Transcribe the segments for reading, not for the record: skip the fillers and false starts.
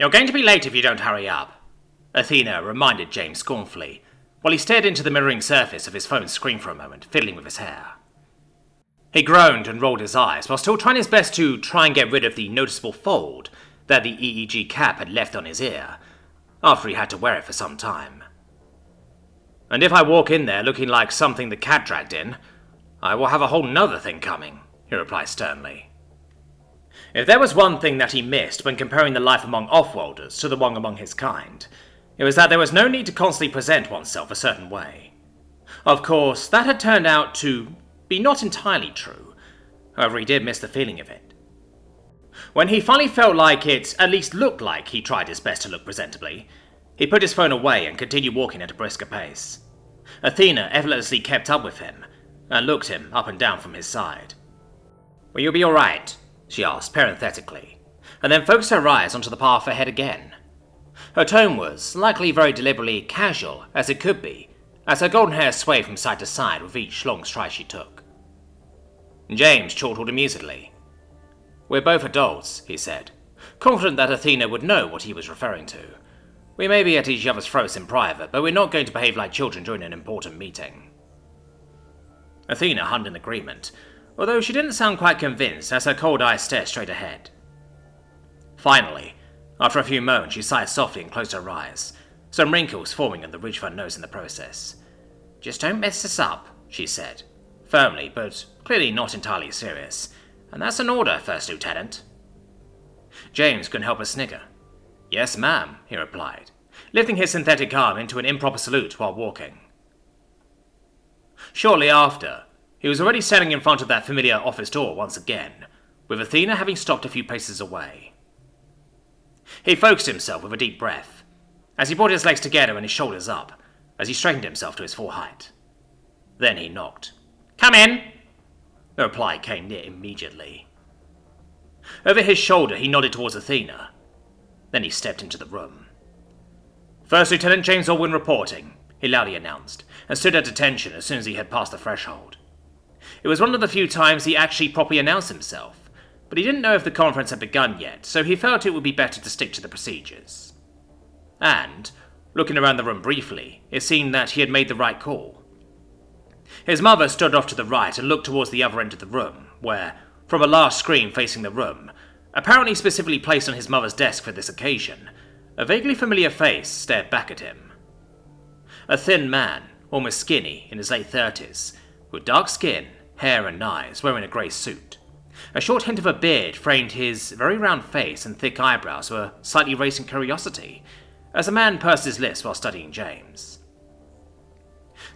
"You're going to be late if you don't hurry up," Athena reminded James scornfully, while he stared into the mirroring surface of his phone's screen for a moment, fiddling with his hair. He groaned and rolled his eyes, while still trying his best to try and get rid of the noticeable fold that the EEG cap had left on his ear, after he had to wear it for some time. "And if I walk in there looking like something the cat dragged in, I will have a whole nother thing coming," he replied sternly. If there was one thing that he missed when comparing the life among off-worlders to the one among his kind, it was that there was no need to constantly present oneself a certain way. Of course, that had turned out to be not entirely true, however he did miss the feeling of it. When he finally felt like it at least looked like he tried his best to look presentably, he put his phone away and continued walking at a brisker pace. Athena effortlessly kept up with him, and looked him up and down from his side. "Will you be alright?" she asked parenthetically, and then focused her eyes onto the path ahead again. Her tone was likely very deliberately casual as it could be, as her golden hair swayed from side to side with each long stride she took. James chortled amusedly. "We're both adults," he said, confident that Athena would know what he was referring to. "We may be at each other's throats in private, but we're not going to behave like children during an important meeting." Athena hummed in agreement, although she didn't sound quite convinced as her cold eyes stared straight ahead. Finally, after a few moments, she sighed softly and closed her eyes, some wrinkles forming on the ridge of her nose in the process. "Just don't mess this up," she said, firmly but clearly not entirely serious. "And that's an order, First Lieutenant." James couldn't help but snigger. "Yes, ma'am," he replied, lifting his synthetic arm into an improper salute while walking. Shortly after, he was already standing in front of that familiar office door once again, with Athena having stopped a few paces away. He focused himself with a deep breath, as he brought his legs together and his shoulders up, as he straightened himself to his full height. Then he knocked. "Come in!" The reply came near immediately. Over his shoulder, he nodded towards Athena. Then he stepped into the room. "First Lieutenant James Allwyn reporting," he loudly announced, and stood at attention as soon as he had passed the threshold. It was one of the few times he actually properly announced himself, but he didn't know if the conference had begun yet, so he felt it would be better to stick to the procedures. And, looking around the room briefly, it seemed that he had made the right call. His mother stood off to the right and looked towards the other end of the room, where, from a large screen facing the room, apparently specifically placed on his mother's desk for this occasion, a vaguely familiar face stared back at him. A thin man, almost skinny, in his late 30s, with dark skin, hair and eyes, wearing a grey suit. A short hint of a beard framed his very round face, and thick eyebrows were slightly raising curiosity, as the man pursed his lips while studying James.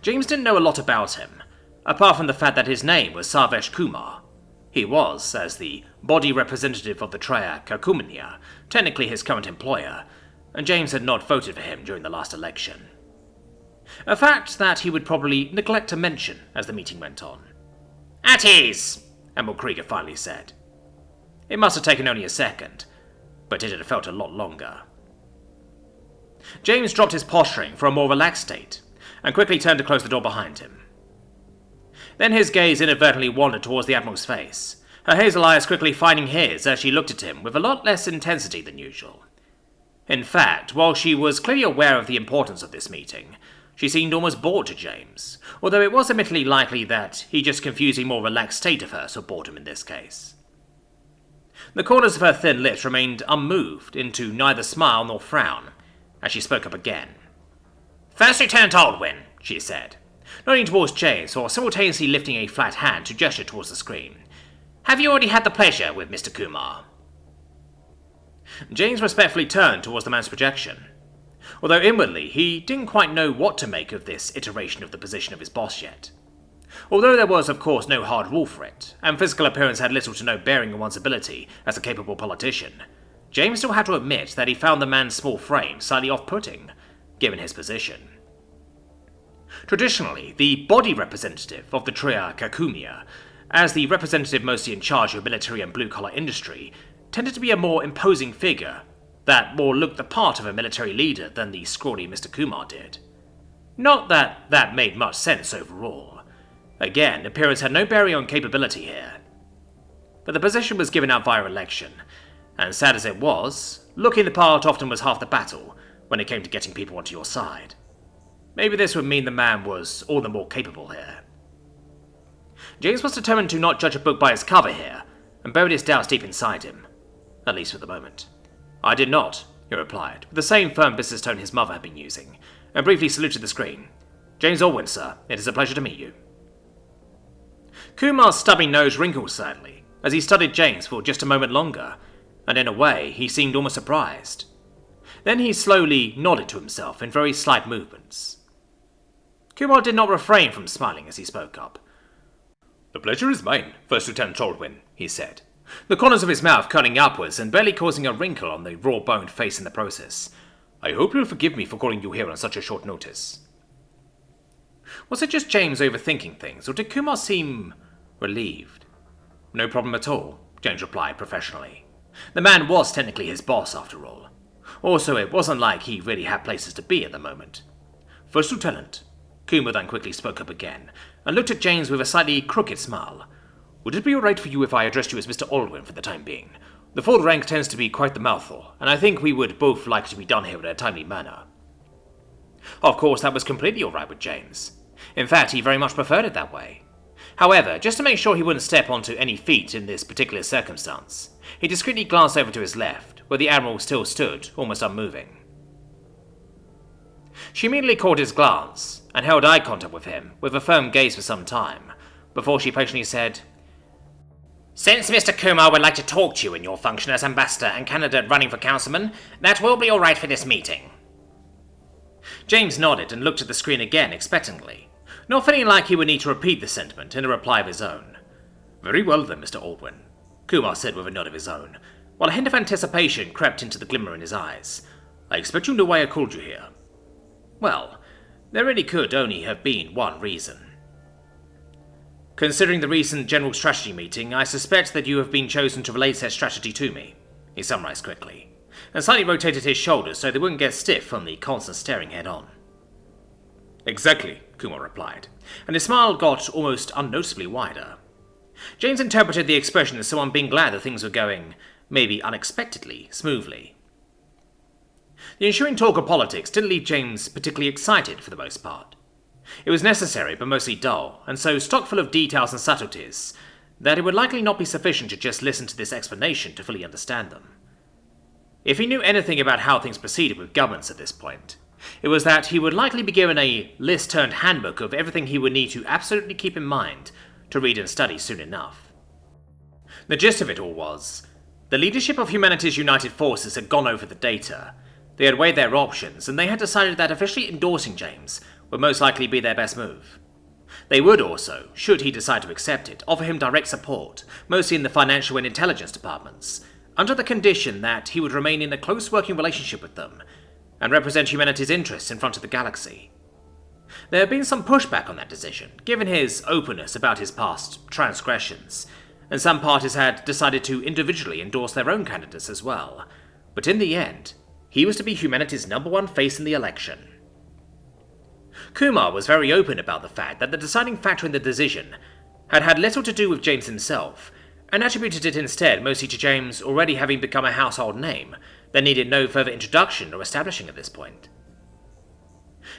James didn't know a lot about him, apart from the fact that his name was Sarvesh Kumar. He was, as the body representative of the triad koollman, technically his current employer, and James had not voted for him during the last election. A fact that he would probably neglect to mention as the meeting went on. "At ease," Admiral Krieger finally said. It must have taken only a second, but it had felt a lot longer. James dropped his posturing for a more relaxed state, and quickly turned to close the door behind him. Then his gaze inadvertently wandered towards the Admiral's face, her hazel eyes quickly finding his as she looked at him with a lot less intensity than usual. In fact, while she was clearly aware of the importance of this meeting, she seemed almost bored to James, although it was admittedly likely that he just confused a more relaxed state of hers for boredom in this case. The corners of her thin lips remained unmoved into neither smile nor frown, as she spoke up again. "First Lieutenant Allwyn," she said, nodding towards James while simultaneously lifting a flat hand to gesture towards the screen. "Have you already had the pleasure with Mr. Kumar?" James respectfully turned towards the man's projection, although inwardly he didn't quite know what to make of this iteration of the position of his boss yet. Although there was of course no hard rule for it, and physical appearance had little to no bearing on one's ability as a capable politician, James still had to admit that he found the man's small frame slightly off-putting, given his position. Traditionally, the body representative of the triad koollman, as the representative mostly in charge of military and blue-collar industry, tended to be a more imposing figure that more looked the part of a military leader than the scrawny Mr. Kumar did. Not that that made much sense overall. Again, appearance had no bearing on capability here. But the position was given out via election, and sad as it was, looking the part often was half the battle when it came to getting people onto your side. Maybe this would mean the man was all the more capable here. James was determined to not judge a book by its cover here, and buried his doubts deep inside him. At least for the moment. "I did not," he replied, with the same firm business tone his mother had been using, and briefly saluted the screen. "James Allwyn, sir. It is a pleasure to meet you." Kumar's stubby nose wrinkled slightly, as he studied James for just a moment longer, and in a way, he seemed almost surprised. Then he slowly nodded to himself in very slight movements. Kumar did not refrain from smiling as he spoke up. "The pleasure is mine, First Lieutenant Allwyn," he said, the corners of his mouth curling upwards and barely causing a wrinkle on the raw-boned face in the process. "I hope you'll forgive me for calling you here on such a short notice." Was it just James overthinking things, or did Kumar seem relieved? "No problem at all," James replied professionally. The man was technically his boss, after all. Also, it wasn't like he really had places to be at the moment. "First Lieutenant," Kumar then quickly spoke up again, and looked at James with a slightly crooked smile. "Would it be alright for you if I addressed you as Mr. Allwyn for the time being? The full rank tends to be quite the mouthful, and I think we would both like to be done here in a timely manner." Of course, that was completely alright with James. In fact, he very much preferred it that way. However, just to make sure he wouldn't step onto any feet in this particular circumstance, he discreetly glanced over to his left, where the Admiral still stood, almost unmoving. She immediately caught his glance, and held eye contact with him, with a firm gaze for some time, before she patiently said, "Since Mr. Kumar would like to talk to you in your function as ambassador and candidate running for councilman, that will be alright for this meeting." James nodded and looked at the screen again expectantly, not feeling like he would need to repeat the sentiment in a reply of his own. "Very well then, Mr. Allwyn," Kumar said with a nod of his own, while a hint of anticipation crept into the glimmer in his eyes. "I expect you know why I called you here." Well, there really could only have been one reason. "Considering the recent General Strategy meeting, I suspect that you have been chosen to relay said strategy to me," he summarized quickly, and slightly rotated his shoulders so they wouldn't get stiff from the constant staring head-on. "Exactly," Kumar replied, and his smile got almost unnoticeably wider. James interpreted the expression as someone being glad that things were going, maybe unexpectedly, smoothly. The ensuing talk of politics didn't leave James particularly excited for the most part. It was necessary, but mostly dull, and so stock full of details and subtleties that it would likely not be sufficient to just listen to this explanation to fully understand them. If he knew anything about how things proceeded with governments at this point, it was that he would likely be given a list-turned-handbook of everything he would need to absolutely keep in mind to read and study soon enough. The gist of it all was, the leadership of humanity's united forces had gone over the data. They had weighed their options, and they had decided that officially endorsing James would most likely be their best move. They would also, should he decide to accept it, offer him direct support, mostly in the financial and intelligence departments, under the condition that he would remain in a close working relationship with them, and represent humanity's interests in front of the galaxy. There had been some pushback on that decision, given his openness about his past transgressions, and some parties had decided to individually endorse their own candidates as well, but in the end, he was to be humanity's #1 face in the election. Kumar was very open about the fact that the deciding factor in the decision had had little to do with James himself, and attributed it instead mostly to James already having become a household name that needed no further introduction or establishing at this point.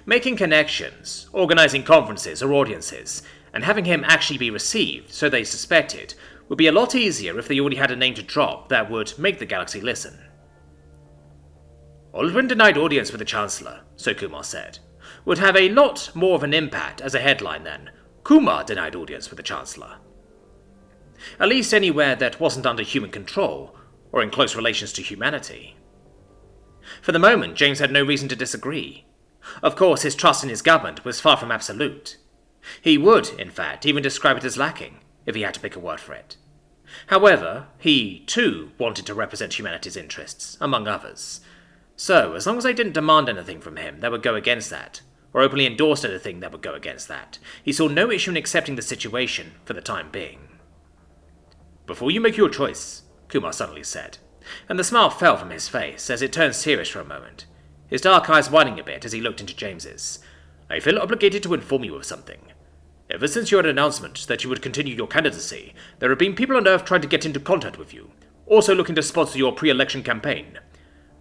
Making connections, organising conferences or audiences, and having him actually be received, so they suspected, would be a lot easier if they already had a name to drop that would make the galaxy listen. "Allwyn denied audience with the Chancellor," so Kumar said, would have a lot more of an impact as a headline than "Kumar denied audience with the Chancellor." At least anywhere that wasn't under human control, or in close relations to humanity. For the moment, James had no reason to disagree. Of course, his trust in his government was far from absolute. He would, in fact, even describe it as lacking, if he had to pick a word for it. However, he, too, wanted to represent humanity's interests, among others. So, as long as they didn't demand anything from him that would go against that, or openly endorsed anything that would go against that, he saw no issue in accepting the situation for the time being. "Before you make your choice," Kumar suddenly said, and the smile fell from his face as it turned serious for a moment, his dark eyes widening a bit as he looked into James's, "I feel obligated to inform you of something. Ever since your announcement that you would continue your candidacy, there have been people on Earth trying to get into contact with you, also looking to sponsor your pre-election campaign.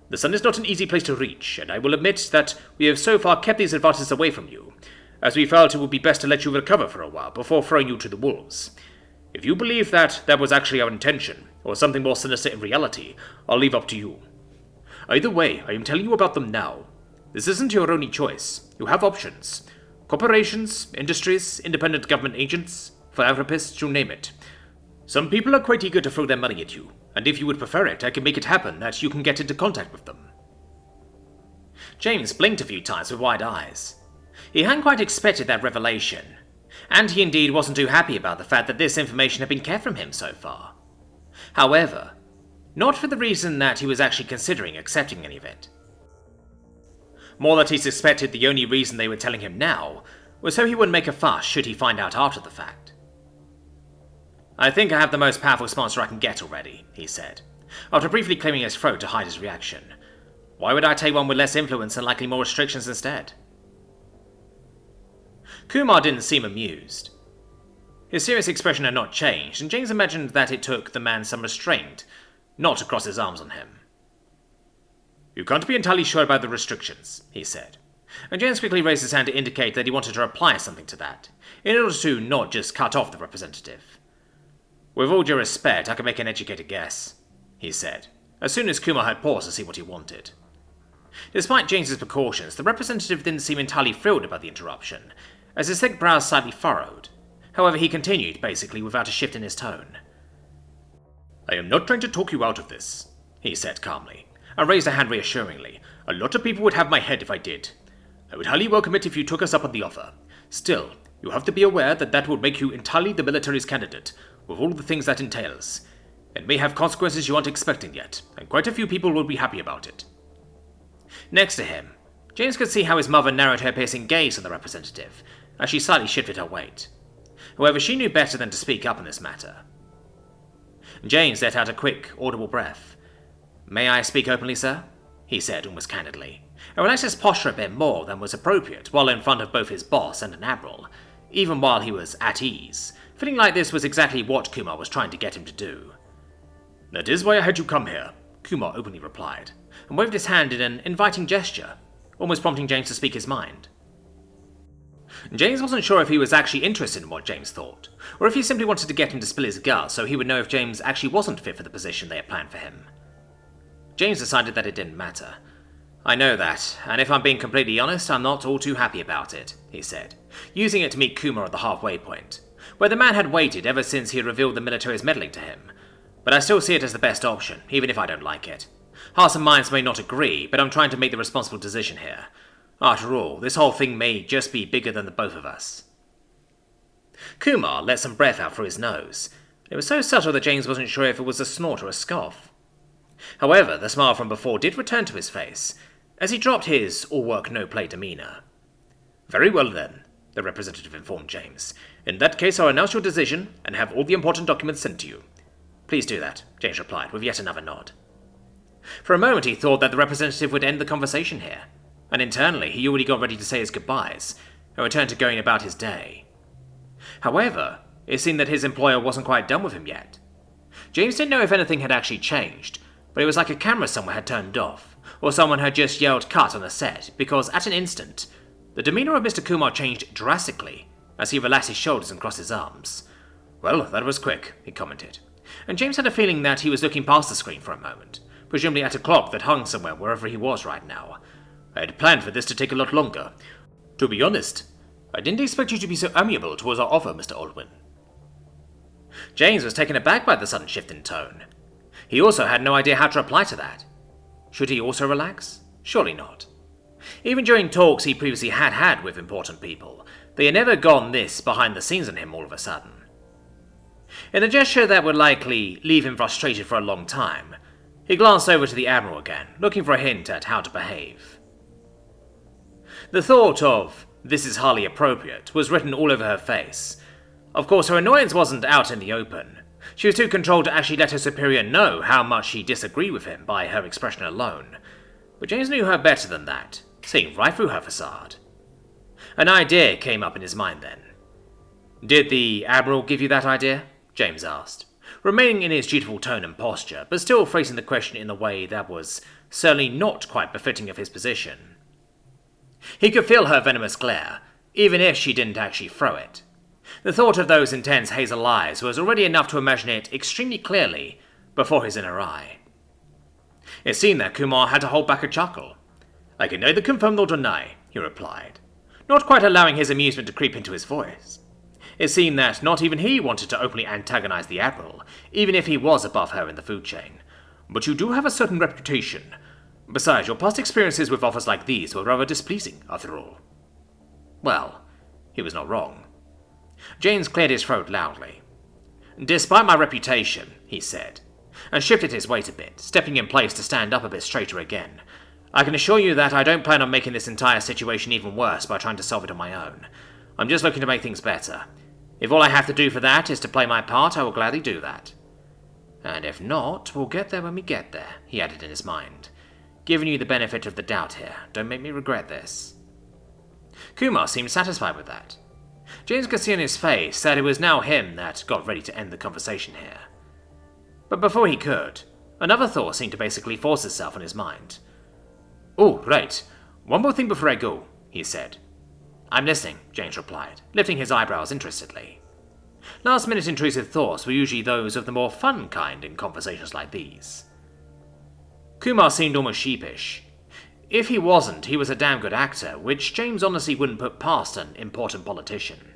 The sun is not an easy place to reach, and I will admit that we have so far kept these advances away from you, as we felt it would be best to let you recover for a while before throwing you to the wolves. If you believe that was actually our intention, or something more sinister in reality, I'll leave up to you. Either way, I am telling you about them now. This isn't your only choice. You have options. Corporations, industries, independent government agents, philanthropists, you name it. Some people are quite eager to throw their money at you, and if you would prefer it, I can make it happen that you can get into contact with them. James blinked a few times with wide eyes. He hadn't quite expected that revelation, and he indeed wasn't too happy about the fact that this information had been kept from him so far. However, not for the reason that he was actually considering accepting any of it. More that he suspected the only reason they were telling him now was so he wouldn't make a fuss should he find out after the fact. I think I have the most powerful sponsor I can get already, he said, after briefly clearing his throat to hide his reaction. Why would I take one with less influence and likely more restrictions instead? Kumar didn't seem amused. His serious expression had not changed, and James imagined that it took the man some restraint not to cross his arms on him. You can't be entirely sure about the restrictions, he said, and James quickly raised his hand to indicate that he wanted to reply something to that, in order to not just cut off the representative. With all due respect, I can make an educated guess, he said, as soon as Kumar had paused to see what he wanted. Despite James's precautions, the representative didn't seem entirely thrilled about the interruption, as his thick brows slightly furrowed. However, he continued, basically without a shift in his tone. I am not trying to talk you out of this, he said calmly, and raised a hand reassuringly. A lot of people would have my head if I did. I would highly welcome it if you took us up on the offer. Still, you have to be aware that that would make you entirely the military's candidate, with all the things that entails. It may have consequences you aren't expecting yet, and quite a few people will be happy about it. Next to him, James could see how his mother narrowed her piercing gaze on the representative, as she slightly shifted her weight. However, she knew better than to speak up on this matter. James let out a quick, audible breath. May I speak openly, sir? He said almost candidly, and relaxed his posture a bit more than was appropriate while in front of both his boss and an Admiral, even while he was at ease, feeling like this was exactly what Kumar was trying to get him to do. That is why I had you come here, Kumar openly replied, and waved his hand in an inviting gesture, almost prompting James to speak his mind. James wasn't sure if he was actually interested in what James thought, or if he simply wanted to get him to spill his guts so he would know if James actually wasn't fit for the position they had planned for him. James decided that it didn't matter. I know that, and if I'm being completely honest, I'm not all too happy about it, he said, using it to meet Kumar at the halfway point, where the man had waited ever since he had revealed the military's meddling to him. But I still see it as the best option, even if I don't like it. Hearts and minds may not agree, but I'm trying to make the responsible decision here. After all, this whole thing may just be bigger than the both of us. Kumar let some breath out through his nose. It was so subtle that James wasn't sure if it was a snort or a scoff. However, the smile from before did return to his face, as he dropped his all-work-no-play demeanour. Very well then, the representative informed James. In that case, I'll announce your decision and have all the important documents sent to you. Please do that, James replied, with yet another nod. For a moment he thought that the representative would end the conversation here, and internally he already got ready to say his goodbyes and return to going about his day. However, it seemed that his employer wasn't quite done with him yet. James didn't know if anything had actually changed, but it was like a camera somewhere had turned off, or someone had just yelled cut on the set, because at an instant, the demeanour of Mr. Kumar changed drastically as he relaxed his shoulders and crossed his arms. Well, that was quick, he commented, and James had a feeling that he was looking past the screen for a moment, presumably at a clock that hung somewhere wherever he was right now. I had planned for this to take a lot longer. To be honest, I didn't expect you to be so amiable towards our offer, Mr. Aldwin. James was taken aback by the sudden shift in tone. He also had no idea how to reply to that. Should he also relax? Surely not. Even during talks he previously had with important people, they had never gone this behind the scenes on him all of a sudden. In a gesture that would likely leave him frustrated for a long time, he glanced over to the Admiral again, looking for a hint at how to behave. The thought of, "this is hardly appropriate," was written all over her face. Of course, her annoyance wasn't out in the open. She was too controlled to actually let her superior know how much she disagreed with him by her expression alone. But James knew her better than that, seeing right through her facade. An idea came up in his mind then. "Did the Admiral give you that idea?" James asked, remaining in his dutiful tone and posture, but still phrasing the question in a way that was certainly not quite befitting of his position. He could feel her venomous glare, even if she didn't actually throw it. The thought of those intense hazel eyes was already enough to imagine it extremely clearly before his inner eye. It seemed that Kumar had to hold back a chuckle. "I can neither confirm nor deny," he replied, not quite allowing his amusement to creep into his voice. It seemed that not even he wanted to openly antagonize the Admiral, even if he was above her in the food chain. "But you do have a certain reputation. Besides, your past experiences with offers like these were rather displeasing, after all." Well, he was not wrong. James cleared his throat loudly. "Despite my reputation," he said, and shifted his weight a bit, stepping in place to stand up a bit straighter again, "I can assure you that I don't plan on making this entire situation even worse by trying to solve it on my own. I'm just looking to make things better. If all I have to do for that is to play my part, I will gladly do that. And if not, we'll get there when we get there," he added in his mind. "Giving you the benefit of the doubt here. Don't make me regret this." Kumar seemed satisfied with that. James could see on his face that it was now him that got ready to end the conversation here. But before he could, another thought seemed to basically force itself on his mind. "Oh, right. One more thing before I go," he said. "I'm listening," James replied, lifting his eyebrows interestedly. Last-minute intrusive thoughts were usually those of the more fun kind in conversations like these. Kumar seemed almost sheepish. If he wasn't, he was a damn good actor, which James honestly wouldn't put past an important politician.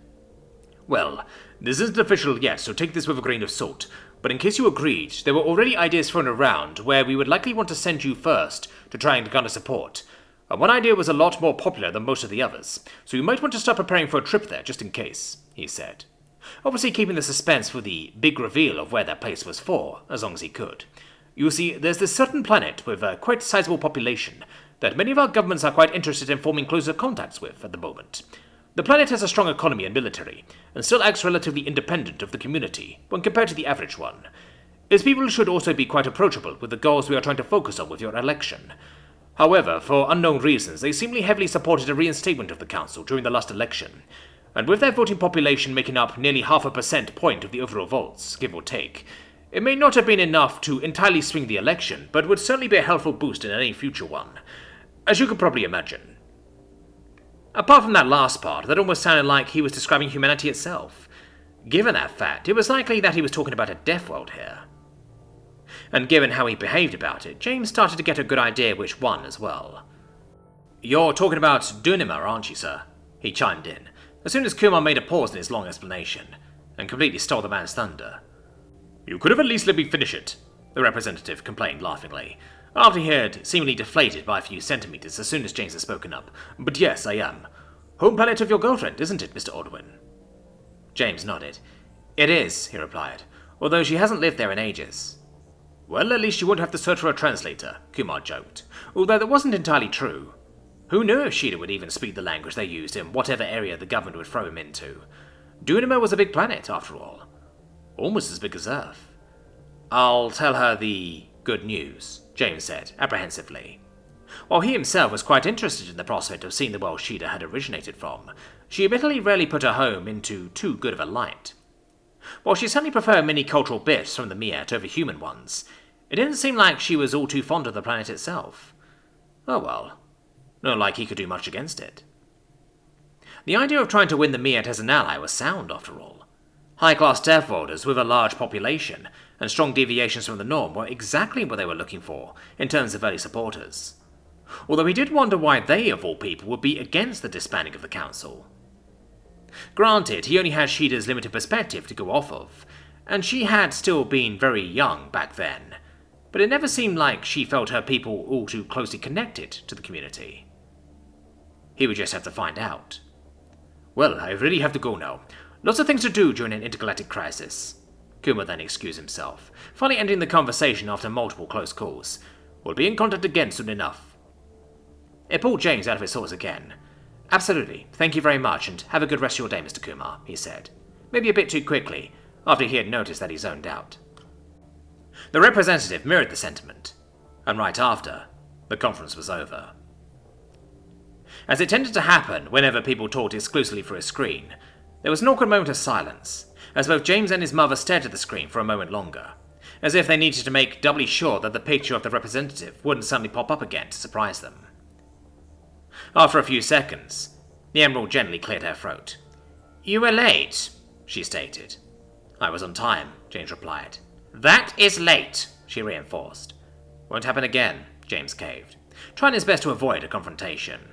"Well, this isn't official yet, so take this with a grain of salt, but in case you agreed, there were already ideas thrown around where we would likely want to send you first to try and garner support. And one idea was a lot more popular than most of the others, so you might want to start preparing for a trip there just in case," he said. Obviously keeping the suspense for the big reveal of where that place was for, as long as he could. "You see, there's this certain planet with a quite sizable population that many of our governments are quite interested in forming closer contacts with at the moment. The planet has a strong economy and military, and still acts relatively independent of the community when compared to the average one. Its people should also be quite approachable with the goals we are trying to focus on with your election. However, for unknown reasons, they seemingly heavily supported a reinstatement of the council during the last election, and with their voting population making up nearly 0.5% point of the overall votes, give or take, it may not have been enough to entirely swing the election, but would certainly be a helpful boost in any future one, as you could probably imagine." Apart from that last part, that almost sounded like he was describing humanity itself. Given that fact, it was likely that he was talking about a Deathworld here. And given how he behaved about it, James started to get a good idea which one as well. "You're talking about Dunama, aren't you, sir?" he chimed in, as soon as Kumar made a pause in his long explanation, and completely stole the man's thunder. "You could have at least let me finish it," the representative complained laughingly, after he had seemingly deflated by a few centimeters as soon as James had spoken up. "But yes, I am. Home planet of your girlfriend, isn't it, Mr. Aldwin?" James nodded. "It is," he replied, "although she hasn't lived there in ages." "Well, at least you won't have to search for a translator," Kumar joked, although that wasn't entirely true. Who knew if Shida would even speak the language they used in whatever area the government would throw him into? Dunama was a big planet, after all. Almost as big as Earth. "I'll tell her the good news," James said, apprehensively. While he himself was quite interested in the prospect of seeing the world Shida had originated from, she admittedly rarely put her home into too good of a light. While she certainly preferred many cultural bits from the Miat over human ones, it didn't seem like she was all too fond of the planet itself. Oh well, not like he could do much against it. The idea of trying to win the Miat as an ally was sound, after all. High-class Deathworlders with a large population and strong deviations from the norm were exactly what they were looking for in terms of early supporters. Although he did wonder why they, of all people, would be against the disbanding of the council. Granted, he only had Shida's limited perspective to go off of, and she had still been very young back then, but it never seemed like she felt her people all too closely connected to the community. He would just have to find out. "Well, I really have to go now. Lots of things to do during an intergalactic crisis." Kumar then excused himself, finally ending the conversation after multiple close calls. "We'll be in contact again soon enough." It pulled James out of his thoughts again. "Absolutely. Thank you very much, and have a good rest of your day, Mr. Kumar," he said, maybe a bit too quickly, after he had noticed that he zoned out. The representative mirrored the sentiment, and right after, the conference was over. As it tended to happen whenever people talked exclusively through a screen, there was an awkward moment of silence, as both James and his mother stared at the screen for a moment longer, as if they needed to make doubly sure that the picture of the representative wouldn't suddenly pop up again to surprise them. After a few seconds, the Admiral gently cleared her throat. "You were late," she stated. "I was on time," James replied. "That is late," she reinforced. "Won't happen again," James caved, trying his best to avoid a confrontation.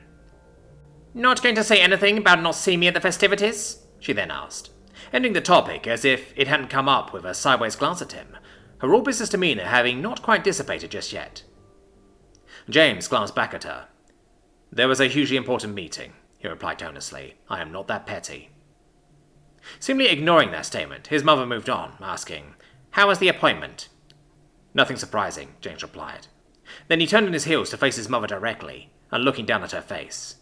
"Not going to say anything about not seeing me at the festivities?" she then asked, ending the topic as if it hadn't come up with a sideways glance at him, her all-business demeanour having not quite dissipated just yet. James glanced back at her. "There was a hugely important meeting," he replied tonelessly. "I am not that petty." Seemingly ignoring that statement, his mother moved on, asking, "How was the appointment?" "Nothing surprising," James replied. Then he turned on his heels to face his mother directly, and looking down at her face.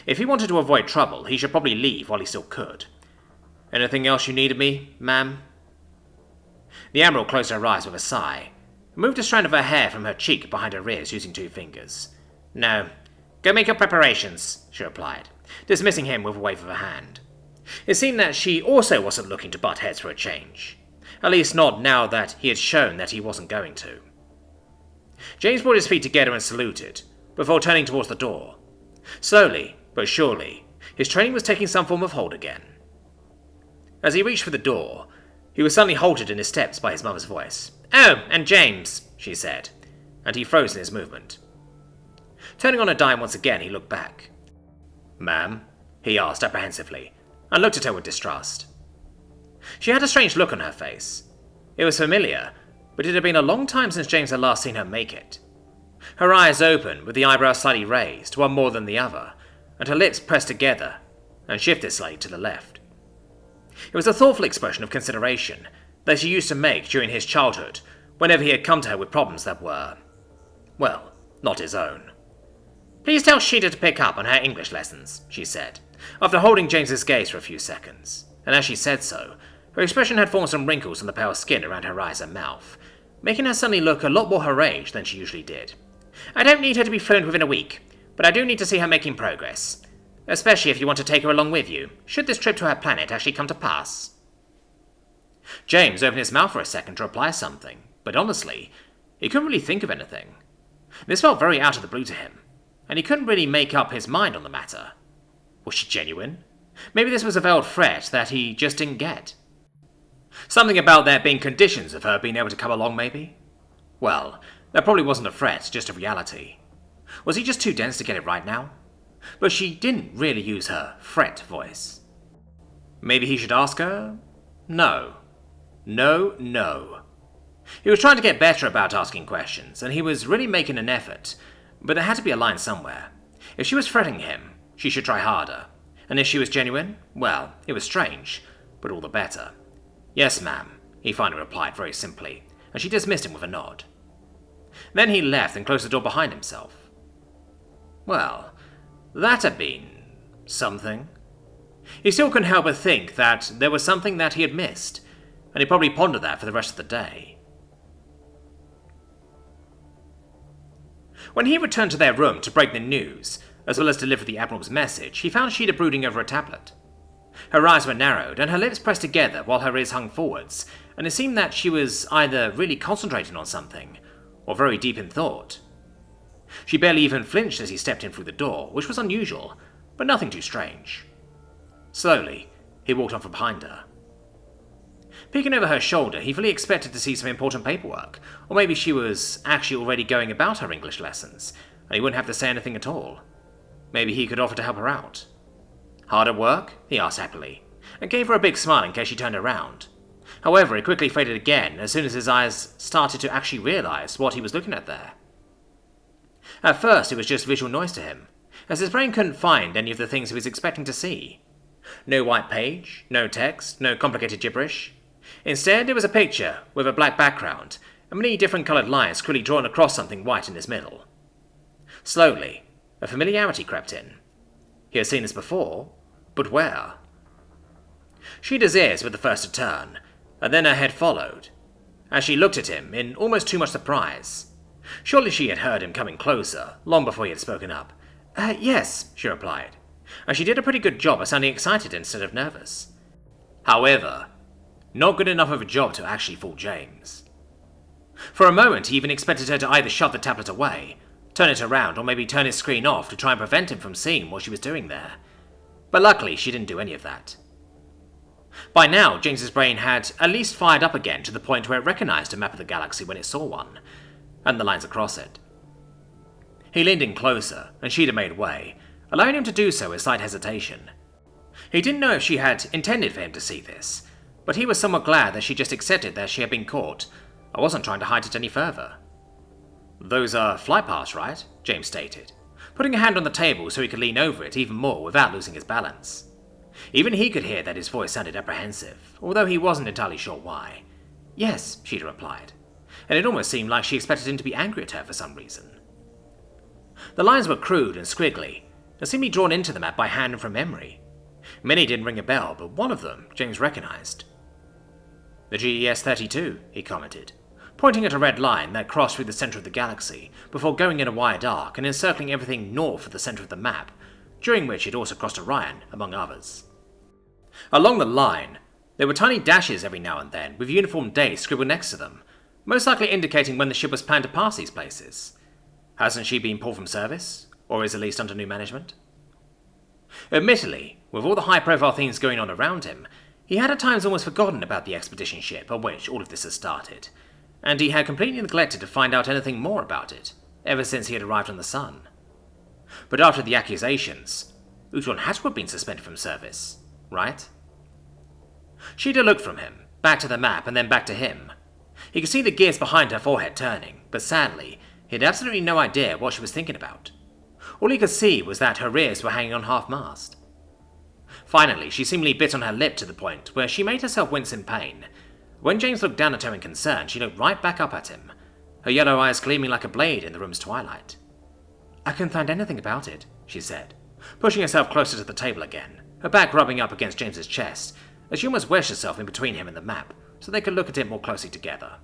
If he wanted to avoid trouble, he should probably leave while he still could. "Anything else you need of me, ma'am?" The Admiral closed her eyes with a sigh, and moved a strand of her hair from her cheek behind her ears using 2 fingers. "No. Go make your preparations," she replied, dismissing him with a wave of her hand. It seemed that she also wasn't looking to butt heads for a change. At least not now that he had shown that he wasn't going to. James brought his feet together and saluted, before turning towards the door. Slowly, but surely, his training was taking some form of hold again. As he reached for the door, he was suddenly halted in his steps by his mother's voice. "Oh, and James," she said, and he froze in his movement. Turning on a dime once again, he looked back. "Ma'am?" he asked apprehensively, and looked at her with distrust. She had a strange look on her face. It was familiar, but it had been a long time since James had last seen her make it. Her eyes open, with the eyebrows slightly raised, one more than the other, and her lips pressed together, and shifted slightly to the left. It was a thoughtful expression of consideration that she used to make during his childhood, whenever he had come to her with problems that were, well, not his own. "Please tell Shida to pick up on her English lessons," she said, after holding James's gaze for a few seconds, and as she said so, her expression had formed some wrinkles on the pale skin around her eyes and mouth, making her suddenly look a lot more her age than she usually did. "I don't need her to be fluent within a week, but I do need to see her making progress. Especially if you want to take her along with you, should this trip to her planet actually come to pass." James opened his mouth for a second to reply something, but honestly, he couldn't really think of anything. This felt very out of the blue to him, and he couldn't really make up his mind on the matter. Was she genuine? Maybe this was a veiled threat that he just didn't get. Something about there being conditions of her being able to come along, maybe? Well, that probably wasn't a threat, just a reality. Was he just too dense to get it right now? But she didn't really use her threat voice. Maybe he should ask her? No. No. He was trying to get better about asking questions, and he was really making an effort, but there had to be a line somewhere. If she was threatening him, she should try harder, and if she was genuine, well, it was strange, but all the better. "Yes, ma'am," he finally replied very simply, and she dismissed him with a nod. Then he left and closed the door behind himself. Well, that had been something. He still couldn't help but think that there was something that he had missed, and he probably pondered that for the rest of the day. When he returned to their room to break the news, as well as deliver the Admiral's message, he found Shida brooding over a tablet. Her eyes were narrowed, and her lips pressed together while her ears hung forwards, and it seemed that she was either really concentrating on something, or very deep in thought. She barely even flinched as he stepped in through the door, which was unusual, but nothing too strange. Slowly, he walked on from behind her. Peeking over her shoulder, he fully expected to see some important paperwork, or maybe she was actually already going about her English lessons, and he wouldn't have to say anything at all. Maybe he could offer to help her out. "Hard at work?" he asked happily, and gave her a big smile in case she turned around. However, it quickly faded again as soon as his eyes started to actually realize what he was looking at there. At first, it was just visual noise to him, as his brain couldn't find any of the things he was expecting to see. No white page, no text, no complicated gibberish. Instead, it was a picture with a black background, and many different coloured lines clearly drawn across something white in its middle. Slowly, a familiarity crept in. He had seen this before, but where? Shida's ears were the first to turn, and then her head followed, as she looked at him in almost too much surprise. Surely she had heard him coming closer, long before he had spoken up. Yes, she replied, and she did a pretty good job of sounding excited instead of nervous. However, not good enough of a job to actually fool James. For a moment, he even expected her to either shove the tablet away, turn it around, or maybe turn his screen off to try and prevent him from seeing what she was doing there. But luckily, she didn't do any of that. By now, James's brain had at least fired up again to the point where it recognized a map of the galaxy when it saw one, and the lines across it. He leaned in closer, and Shida made way, allowing him to do so with slight hesitation. He didn't know if she had intended for him to see this, but he was somewhat glad that she just accepted that she had been caught. I wasn't trying to hide it any further. "Those are flight paths, right?" James stated, putting a hand on the table so he could lean over it even more without losing his balance. Even he could hear that his voice sounded apprehensive, although he wasn't entirely sure why. "Yes," Shida replied, and it almost seemed like she expected him to be angry at her for some reason. The lines were crude and squiggly, and seemed to be drawn into the map by hand and from memory. Many didn't ring a bell, but one of them James recognized. "The GES-32, he commented, pointing at a red line that crossed through the center of the galaxy before going in a wide arc and encircling everything north of the center of the map, during which it also crossed Orion, among others. Along the line, there were tiny dashes every now and then, with uniform dates scribbled next to them, most likely indicating when the ship was planned to pass these places. Hasn't she been pulled from service, or is at least under new management? Admittedly, with all the high-profile things going on around him, he had at times almost forgotten about the expedition ship on which all of this had started, and he had completely neglected to find out anything more about it, ever since he had arrived on the Sun. But after the accusations, Yrrol had to have been suspended from service, right? Shida looked from him, back to the map, and then back to him. He could see the gears behind her forehead turning, but sadly, he had absolutely no idea what she was thinking about. All he could see was that her ears were hanging on half-mast. Finally, she seemingly bit on her lip to the point where she made herself wince in pain. When James looked down at her in concern, she looked right back up at him, her yellow eyes gleaming like a blade in the room's twilight. "I couldn't find anything about it," she said, pushing herself closer to the table again, her back rubbing up against James's chest, as she almost wedged herself in between him and the map, so they could look at it more closely together.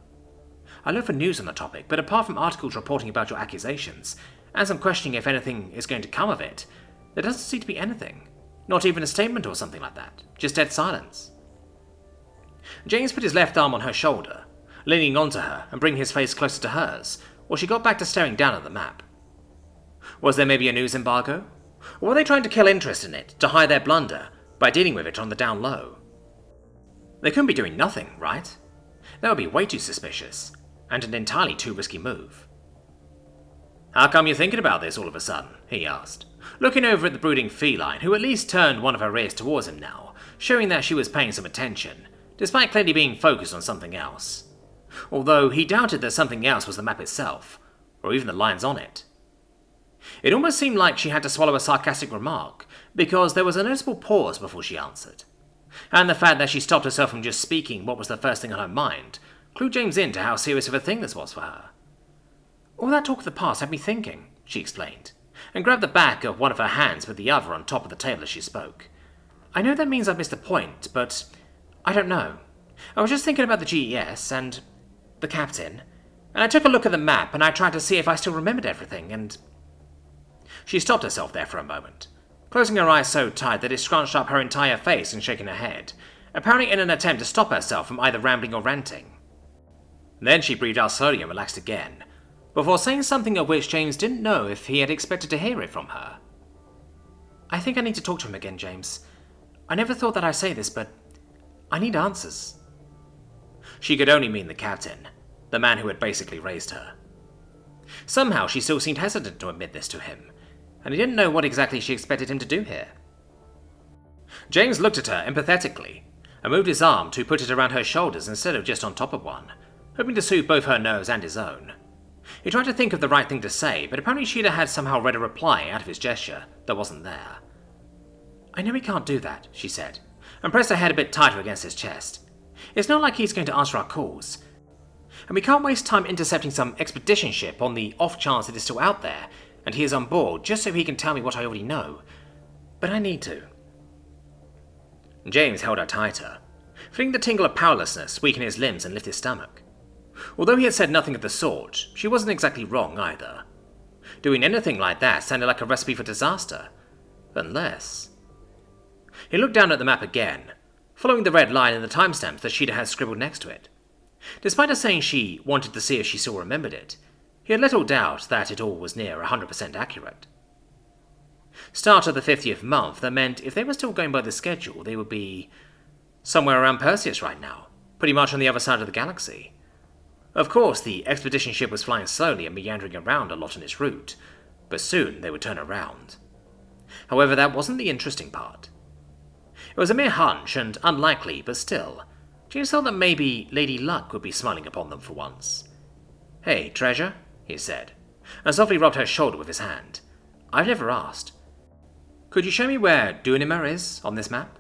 "I look for news on the topic, but apart from articles reporting about your accusations, and some questioning if anything is going to come of it, there doesn't seem to be anything. Not even a statement or something like that. Just dead silence." James put his left arm on her shoulder, leaning onto her and bringing his face closer to hers, while she got back to staring down at the map. Was there maybe a news embargo? Or were they trying to kill interest in it, to hide their blunder, by dealing with it on the down low? They couldn't be doing nothing, right? That would be way too suspicious, and an entirely too risky move. "How come you're thinking about this all of a sudden?" he asked, looking over at the brooding feline, who at least turned one of her ears towards him now, showing that she was paying some attention, despite clearly being focused on something else. Although he doubted that something else was the map itself, or even the lines on it. It almost seemed like she had to swallow a sarcastic remark, because there was a noticeable pause before she answered. And the fact that she stopped herself from just speaking what was the first thing on her mind clued James into how serious of a thing this was for her. "All that talk of the past had me thinking," she explained, and grabbed the back of one of her hands with the other on top of the table as she spoke. "I know that means I've missed the point, but I don't know. I was just thinking about the GES and the captain, and I took a look at the map and I tried to see if I still remembered everything, and..." She stopped herself there for a moment, closing her eyes so tight that it scrunched up her entire face and shaking her head, apparently in an attempt to stop herself from either rambling or ranting. Then she breathed out slowly and relaxed again, before saying something of which James didn't know if he had expected to hear it from her. "I think I need to talk to him again, James. I never thought that I'd say this, but I need answers." She could only mean the captain, the man who had basically raised her. Somehow she still seemed hesitant to admit this to him, and he didn't know what exactly she expected him to do here. James looked at her empathetically, and moved his arm to put it around her shoulders instead of just on top of one, hoping to soothe both her nerves and his own. He tried to think of the right thing to say, but apparently Shida had somehow read a reply out of his gesture that wasn't there. "I know he can't do that," she said, and pressed her head a bit tighter against his chest. "It's not like he's going to answer our calls. And we can't waste time intercepting some expedition ship on the off chance it is still out there, and he is on board just so he can tell me what I already know. But I need to." James held her tighter, feeling the tingle of powerlessness weaken his limbs and lift his stomach. Although he had said nothing of the sort, she wasn't exactly wrong either. Doing anything like that sounded like a recipe for disaster. Unless... He looked down at the map again, following the red line and the timestamps that Shida had scribbled next to it. Despite her saying she wanted to see if she still remembered it, he had little doubt that it all was near 100% accurate. Start of the 50th month, that meant if they were still going by the schedule, they would be somewhere around Perseus right now, pretty much on the other side of the galaxy. Of course, the expedition ship was flying slowly and meandering around a lot on its route, but soon they would turn around. However, that wasn't the interesting part. It was a mere hunch and unlikely, but still, James thought that maybe Lady Luck would be smiling upon them for once. "Hey, treasure," he said, and softly rubbed her shoulder with his hand. "I've never asked. Could you show me where Dunama is on this map?"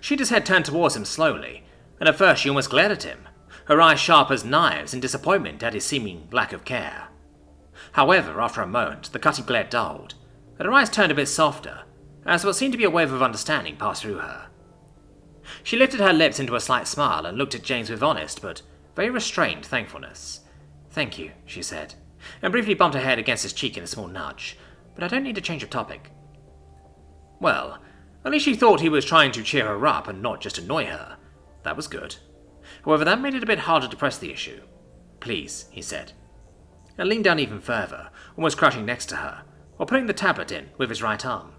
Shida's head turned towards him slowly, and at first she almost glared at him, her eyes sharp as knives in disappointment at his seeming lack of care. However, after a moment, the cutting glare dulled, and her eyes turned a bit softer, as what seemed to be a wave of understanding passed through her. She lifted her lips into a slight smile and looked at James with honest but very restrained thankfulness. "Thank you," she said, and briefly bumped her head against his cheek in a small nudge, "but I don't need to change of topic." Well, at least she thought he was trying to cheer her up and not just annoy her. That was good. However, that made it a bit harder to press the issue. "Please," he said, and leaned down even further, almost crouching next to her, while putting the tablet in with his right arm.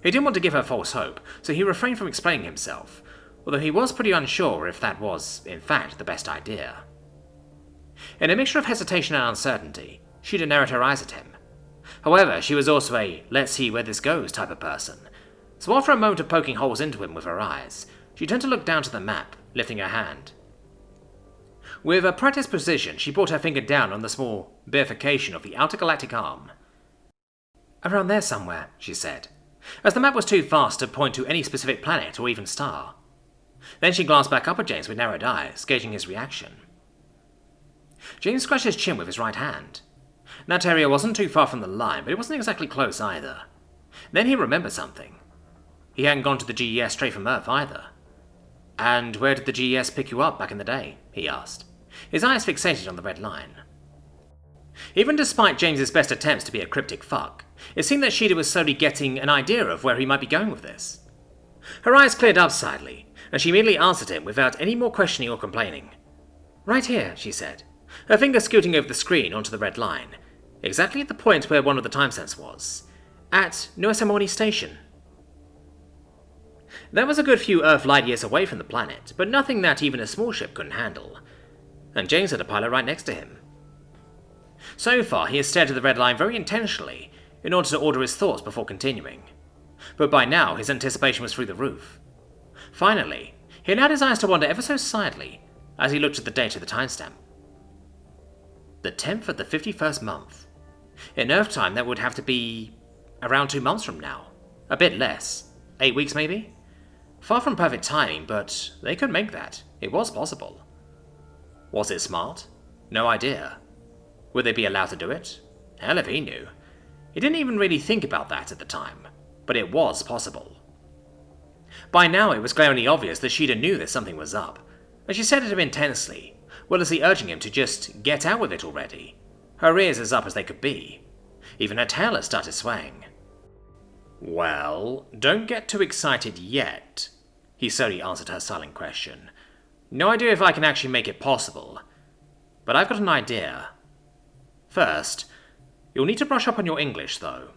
He didn't want to give her false hope, so he refrained from explaining himself, although he was pretty unsure if that was, in fact, the best idea. In a mixture of hesitation and uncertainty, Shida narrowed her eyes at him. However, she was also a "let's see where this goes" type of person, so after a moment of poking holes into him with her eyes, she turned to look down to the map, lifting her hand. With a practiced precision, she brought her finger down on the small bifurcation of the outer galactic arm. "Around there somewhere," she said, as the map was too vast to point to any specific planet or even star. Then she glanced back up at James with narrowed eyes, gauging his reaction. James scratched his chin with his right hand. That area wasn't too far from the line, but it wasn't exactly close either. Then he remembered something. He hadn't gone to the GES straight from Earth either. "And where did the GES pick you up back in the day?" he asked, his eyes fixated on the red line. Even despite James's best attempts to be a cryptic fuck, it seemed that Shida was slowly getting an idea of where he might be going with this. Her eyes cleared up slightly, and she immediately answered him without any more questioning or complaining. "Right here," she said, her finger scooting over the screen onto the red line, exactly at the point where one of the timestamps was, at Noesamoni Station. That was a good few Earth light years away from the planet, but nothing that even a small ship couldn't handle, and James had a pilot right next to him. So far, he had stared at the red line very intentionally, in order to order his thoughts before continuing, but by now his anticipation was through the roof. Finally, he allowed his eyes to wander ever so slightly as he looked at the date of the timestamp. The 10th of the 51st month. In Earth time, that would have to be around 2 months from now. A bit less. 8 weeks, maybe? Far from perfect timing, but they could make that. It was possible. Was it smart? No idea. Would they be allowed to do it? Hell if he knew. He didn't even really think about that at the time, but it was possible. By now it was glaringly obvious that Shida knew that something was up, and she stared at him intensely, wordlessly urging him to just get out with it already. Her ears as up as they could be. Even her tail had started swaying. "Well, don't get too excited yet," he slowly answered her silent question. "No idea if I can actually make it possible, but I've got an idea. First, you'll need to brush up on your English, though.